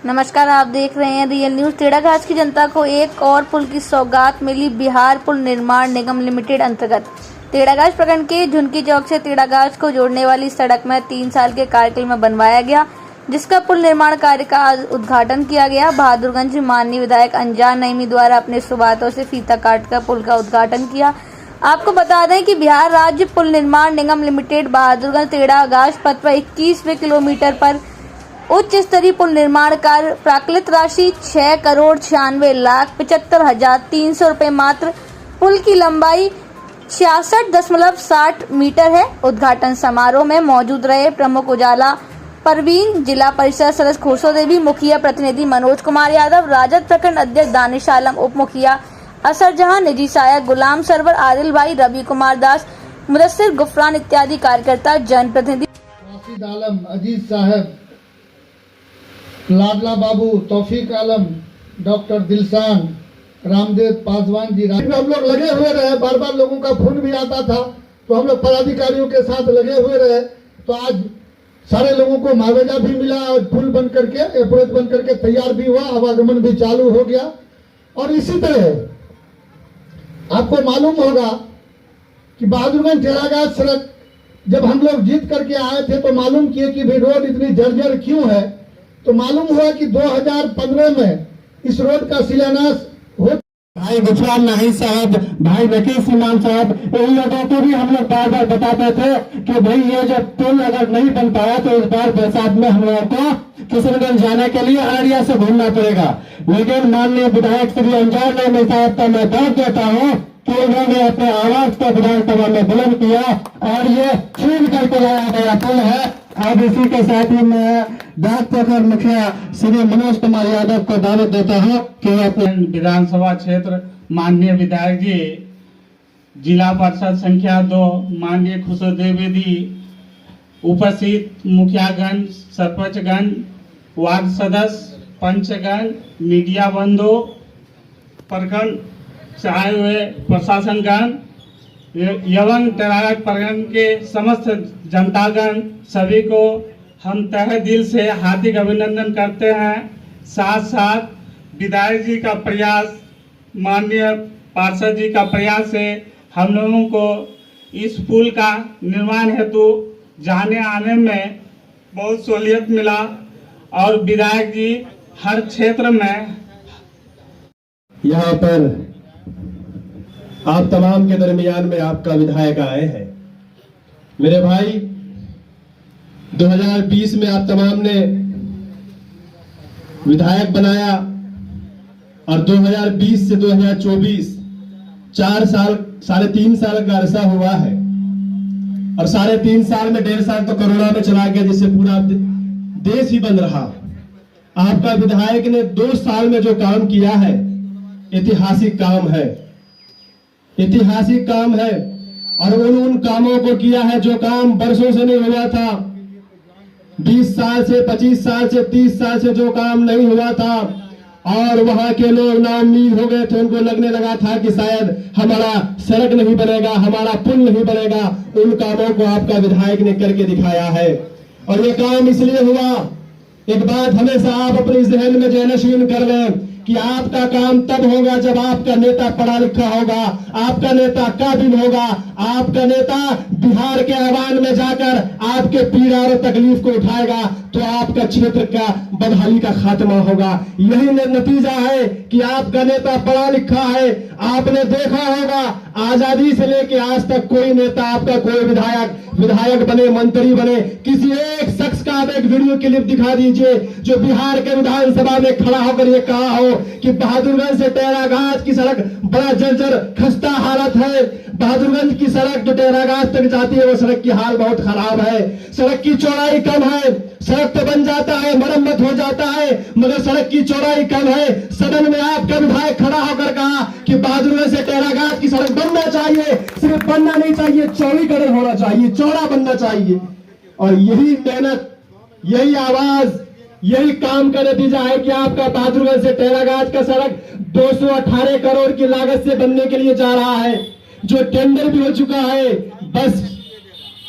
नमस्कार, आप देख रहे हैं रियल न्यूज। टेढ़ागाछ की जनता को एक और पुल की सौगात मिली। बिहार पुल निर्माण निगम लिमिटेड अंतर्गत टेढ़ागाछ प्रखंड के झुनकी चौक से टेढ़ागाछ को जोड़ने वाली सड़क में 3 साल के कार्यकाल में बनवाया गया, जिसका पुल निर्माण कार्य का आज उद्घाटन किया गया। बहादुरगंज माननीय विधायक अनजान नईमी द्वारा अपने सुबातों से फीता काटकर पुल का उद्घाटन किया। आपको बता दें कि बिहार राज्य पुल निर्माण निगम लिमिटेड बहादुरगंज टेढ़ागाछ पथ पर 21वें किलोमीटर पर उच्च स्तरीय पुल निर्माण कार्य प्राकृत राशि 6,96,75,300 रुपए मात्र। पुल की लंबाई 66.60 मीटर है। उद्घाटन समारोह में मौजूद रहे प्रमुख उजाला परवीन, जिला परिषद सदस्य खुशो देवी, मुखिया प्रतिनिधि मनोज कुमार यादव, राजद प्रखंड अध्यक्ष दानिश आलम, उप मुखिया असर जहां, निजी सहायक गुलाम सरवर, आदिल भाई, रवि कुमार दास, मुदस्सिर गुफरान इत्यादि कार्यकर्ता, जनप्रतिनिधि आलम, अजीज साहब, लाडला बाबू, तौफीक आलम, डॉक्टर दिलसान, रामदेव पासवान जी, हम लोग लगे हुए रहे। बार बार लोगों का फोन भी आता था, तो हम लोग पदाधिकारियों के साथ लगे हुए रहे। तो आज सारे लोगों को मुआवजा भी मिला और पुल बन करके अप्रोच बन करके तैयार भी हुआ, आवागमन भी चालू हो गया। और इसी तरह आपको मालूम होगा कि बहादुरगंज टेढ़ागाछ सड़क जब हम लोग जीत करके आए थे तो मालूम किए कि भाई रोड इतनी जर्जर क्यों है। तो मालूम हुआ कि 2015 में इस रोड का शिलान्यास हो। भाई गुफरान नहीं साहब, भाई नकीब इमाम साहब, इन लोगों को भी हम लोग बार बार बताते थे कि भाई ये जब पुल अगर नहीं बन पाया तो इस बार बरसात में हम लोगों को किशनगंज जाने के लिए अररिया से घूमना पड़ेगा। लेकिन माननीय विधायक श्री अनजान नईमी साहब का मैं दाद देता हूँ कि उन्होंने अपने आवाज को विधानसभा में बुलंद किया और ये छीन करके लाया गया पुल है। अब इसी के साथ ही मैं डाक पोखर मुखिया श्री मनोज कुमार यादव को दावत देता हूँ कि अपने विधानसभा क्षेत्र माननीय विधायक जी, जिला परिषद संख्या 2 माननीय खुशो देवी जी, उपस्थित मुखियागण, सरपंचगण, वार्ड सदस्य, पंचगण, मीडिया बंधु, प्रखंड चाहे हुए प्रशासनगण एवं टेढ़ागाछ प्रखंड के समस्त जनतागण, सभी को हम तहे दिल से हार्दिक अभिनंदन करते हैं। साथ साथ विधायक जी का प्रयास, माननीय पार्षद जी का प्रयास से हम लोगों को इस पुल का निर्माण हेतु जाने आने में बहुत सहूलियत मिला और विधायक जी हर क्षेत्र में यहाँ पर आप तमाम के दरमियान में आपका विधायक आए हैं। मेरे भाई 2020 में आप तमाम ने विधायक बनाया और 2020 से 2024 4 साल, 3.5 साल का अरसा हुआ है। और 3.5 साल में 1.5 साल तो कोरोना में चला गया, जिससे पूरा देश ही बंद रहा। आपका विधायक ने 2 साल में जो काम किया है ऐतिहासिक काम है, ऐतिहासिक काम है। और उन कामों को किया है जो काम वर्षों से नहीं हुआ था। 20 साल से, 25 साल से, 30 साल से जो काम नहीं हुआ था और वहां के लोग नाउम्मीद हो गए थे। उनको लगने लगा था कि शायद हमारा सड़क नहीं बनेगा, हमारा पुल नहीं बनेगा। उन कामों को आपका विधायक ने करके दिखाया है। और ये काम इसलिए हुआ, एक बात हमेशा आप अपने जहन में जहनशीन कर लें कि आपका काम तब होगा जब आपका नेता पढ़ा लिखा होगा, आपका नेता काबिल होगा, आपका नेता बिहार के आह्वान में जाकर आपके पीड़ा और तकलीफ को उठाएगा, तो आपका क्षेत्र का बदहाली का खात्मा होगा। यही नतीजा है कि आपका नेता पढ़ा लिखा है। आपने देखा होगा आजादी से लेके आज तक कोई नेता आपका, कोई विधायक बने, मंत्री बने, किसी एक शख्स का आप एक वीडियो क्लिप दिखा दीजिए जो बिहार के विधानसभा में खड़ा होकर ये कहा हो कि बहादुरगंज से टेढ़ागाछ की सड़क बड़ा जर्जर खस्ता हालत है। बहादुरगंज की सड़क जो टेढ़ागाछ तक जाती है वो सड़क की हाल बहुत खराब है। सड़क की चौड़ाई कम है, सड़क तो बन जाता है, मरम्मत हो जाता है, मगर सड़क की चौड़ाई कम है। सदन में आपका विधायक खड़ा होकर कहा कि बहादुरगंज से टेढ़ागाछ की सड़क बनना चाहिए, सिर्फ बनना नहीं चाहिए, चौड़ीकरण होना चाहिए, चौड़ा बनना चाहिए। और यही मेहनत, यही आवाज, यही काम का नतीजा है कि आपका बहादुरगंज से टेढ़ागाछ का सड़क 218 करोड़ की लागत से बनने के लिए जा रहा है, जो टेंडर भी हो चुका है। बस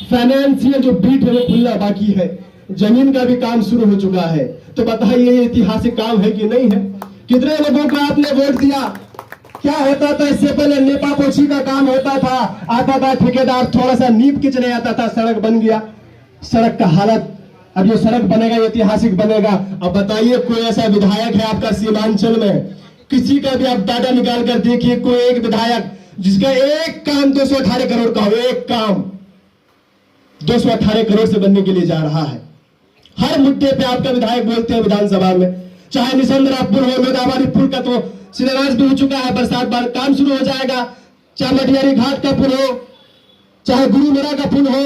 फाइनेंशियल जो बीट है वो खुलना बाकी है। जमीन का भी काम शुरू हो चुका है। तो बताइए ये ऐतिहासिक काम है कि नहीं है? कितने लोगों को आपने वोट दिया? क्या होता था इससे पहले? नेपा पोछी का काम होता था, आता था ठेकेदार थोड़ा सा नींव खींचने आता था, सड़क बन गया। सड़क का हालत, अब ये सड़क बनेगा ऐतिहासिक बनेगा। अब बताइए कोई ऐसा विधायक है आपका सीमांचल में, किसी का भी आप डाटा निकाल कर देखिए, कोई एक विधायक जिसका एक काम 218 करोड़ का हो, एक काम 218 करोड़ से बनने के लिए जा रहा है। हर मुद्दे पे आपका विधायक बोलते हैं विधानसभा में, चाहे निसंदरा पुल हो, लोदावारी पुल का तो शिलान्यास भी हो चुका है, बरसात बाद काम शुरू हो जाएगा। चाहे मटियारी घाट का पुल हो, चाहे गुरुमेरा का पुल हो,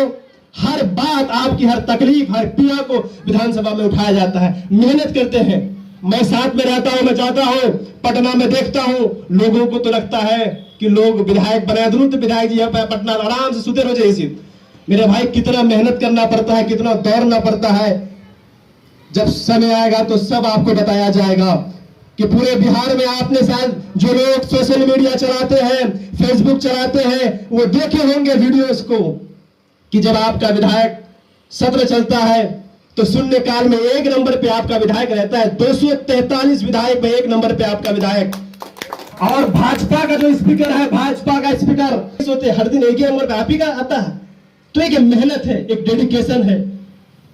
हर बात आपकी, हर तकलीफ, हर पीड़ा को विधानसभा में उठाया जाता है। मेहनत करते हैं, मैं साथ में रहता हूं, मैं जाता हूं पटना में, देखता हूं लोगों को तो लगता है कि लोग विधायक बना दूं तो विधायक जी यहाँ पटना आराम से सुते रहो जैसे। मेरे भाई कितना मेहनत करना पड़ता है, कितना दौड़ना पड़ता है। जब समय आएगा तो सब आपको बताया जाएगा कि पूरे बिहार में आपने शायद जो लोग सोशल मीडिया चलाते हैं, फेसबुक चलाते हैं, वो देखे होंगे वीडियोस को कि जब आपका विधायक सत्र चलता है तो शून्य काल में एक नंबर पे आपका विधायक रहता है। 243 विधायक में एक नंबर पे आपका विधायक। और भाजपा का जो स्पीकर है, भाजपा का स्पीकर होते हर दिन एक ही नंबर पे आप ही का आता है। तो एक मेहनत है, एक डेडिकेशन है,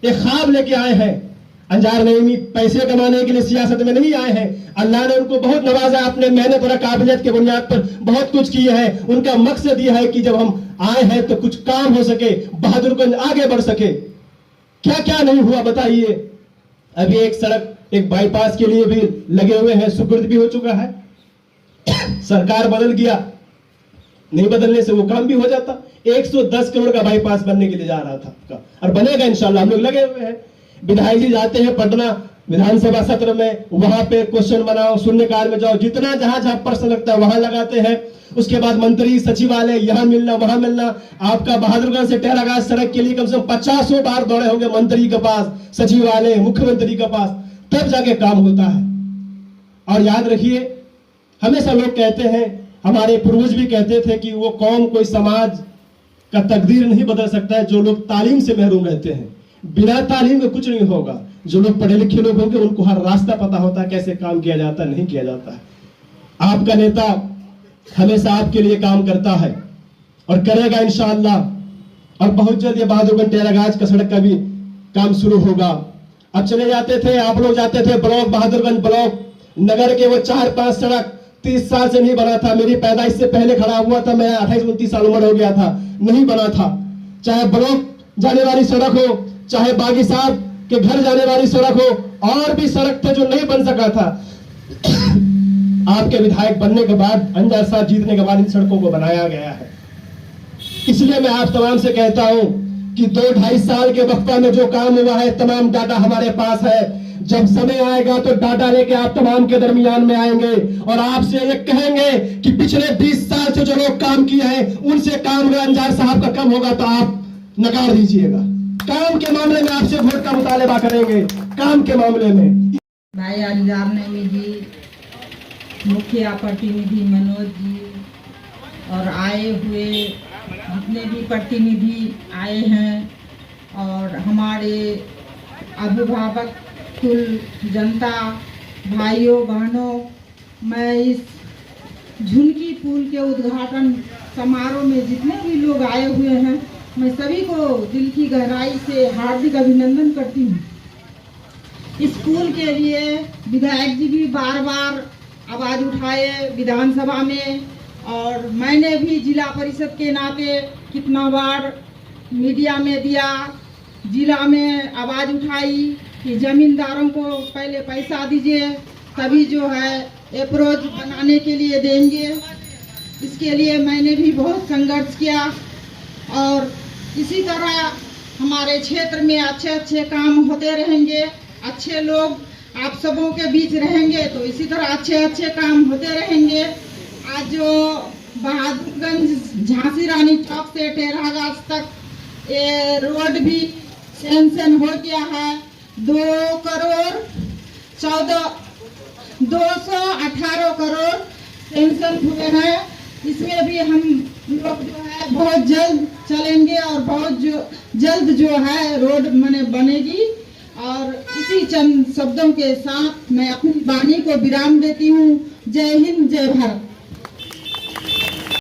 एक ख्वाब लेके आए हैं। अंजार नहीं, पैसे कमाने के लिए सियासत में नहीं आए हैं। अल्लाह ने उनको बहुत नवाजा, अपने मेहनत और काबिलियत के बुनियाद पर बहुत कुछ किया है। उनका मकसद यह है कि जब हम आए हैं तो कुछ काम हो सके, बहादुरगंज आगे बढ़ सके। क्या क्या नहीं हुआ बताइए। अभी एक सड़क, एक बाईपास के लिए भी लगे हुए हैं, सुपुर्द भी हो चुका है। सरकार बदल गया, नहीं बदलने से वो काम भी हो जाता। 110 करोड़ का बाईपास बनने के लिए जा रहा था और बनेगा इंशाल्लाह, हम लोग लगे हुए हैं। विधायक जी जाते हैं पटना विधानसभा सत्र में, वहां पे क्वेश्चन बनाओ, शून्यकाल में जाओ, जितना जहां जहां प्रश्न लगता है वहां लगाते हैं। उसके बाद मंत्री सचिवालय, यहाँ मिलना वहां मिलना। आपका बहादुरगंज से टेरागाज सड़क के लिए कम से कम 50 बार दौड़े होंगे मंत्री के पास, सचिवालय, मुख्यमंत्री के पास, तब जाके काम होता है। और याद रखिए, हमेशा लोग कहते हैं, हमारे पूर्वज भी कहते थे कि वो कौम, कोई समाज का तकदीर नहीं बदल सकता है जो लोग तालीम से महरूम रहते हैं। बिना तालीम के कुछ नहीं होगा। जो लोग पढ़े लिखे लोग होंगे उनको हर रास्ता पता होता है, कैसे काम किया जाता है, नहीं किया जाता है। आपका नेता हमेशा आपके लिए काम करता है और करेगा इंशाअल्लाह। और बहुत जल्द ये बहादुरगंज टेरागाज का सड़क का भी काम शुरू होगा। अब चले जाते थे, आप लोग जाते थे ब्लॉक, बहादुरगंज ब्लॉक, नगर के वो 4-5 सड़क 30 साल से नहीं बना था। मेरी पैदाइश से पहले खड़ा हुआ था, मैं 28-29 साल उम्र हो गया था, नहीं बना था। चाहे ब्लॉक जाने वाली सड़क हो, चाहे बागी साहब के घर जाने वाली सड़क हो, और भी सड़क थे जो नहीं बन सका था। आपके विधायक बनने के बाद, अंजार साहब जीतने के बाद इन सड़कों को बनाया गया है। इसलिए मैं आप तमाम से कहता हूं कि 2-2.5 साल के वक्फा में जो काम हुआ है, तमाम डाटा हमारे पास है। जब समय आएगा तो डाटा लेके आप तमाम के दरमियान में आएंगे और आपसे ये कहेंगे कि पिछले 20 साल से जो लोग काम किए हैं उनसे काम अगर अंजार साहब का कम होगा तो आप नकार दीजिएगा। काम के मामले में आपसे वोट का मुतालबा करेंगे, काम के मामले में। भाई अंजार नईमी जी, मुखिया प्रतिनिधि मनोज जी और आए हुए जितने भी प्रतिनिधि आए हैं और हमारे अभिभावक कुल जनता, भाइयों बहनों, मैं इस झुनकी पुल के उद्घाटन समारोह में जितने भी लोग आए हुए हैं, मैं सभी को दिल की गहराई से हार्दिक अभिनंदन करती हूँ। इस पुल के लिए विधायक जी भी बार बार आवाज़ उठाए विधानसभा में, और मैंने भी जिला परिषद के नाते कितना बार मीडिया में दिया, जिला में आवाज़ उठाई कि ज़मींदारों को पहले पैसा दीजिए तभी जो है अप्रोच बनाने के लिए देंगे। इसके लिए मैंने भी बहुत संघर्ष किया और इसी तरह हमारे क्षेत्र में अच्छे अच्छे काम होते रहेंगे, अच्छे लोग आप सबों के बीच रहेंगे तो इसी तरह अच्छे अच्छे काम होते रहेंगे। आज जो बहादुरगंज झांसी रानी चौक से टेरागाज तक ये रोड भी सैंक्शन हो गया है। 218 करोड़ सैंक्शन हुए हैं। इसमें भी हम लोग जो है बहुत जल्द चलेंगे और बहुत जल्द जो है रोड बनेगी। और इसी चंद शब्दों के साथ मैं अपनी वाणी को विराम देती हूँ। जय हिंद, जय भारत।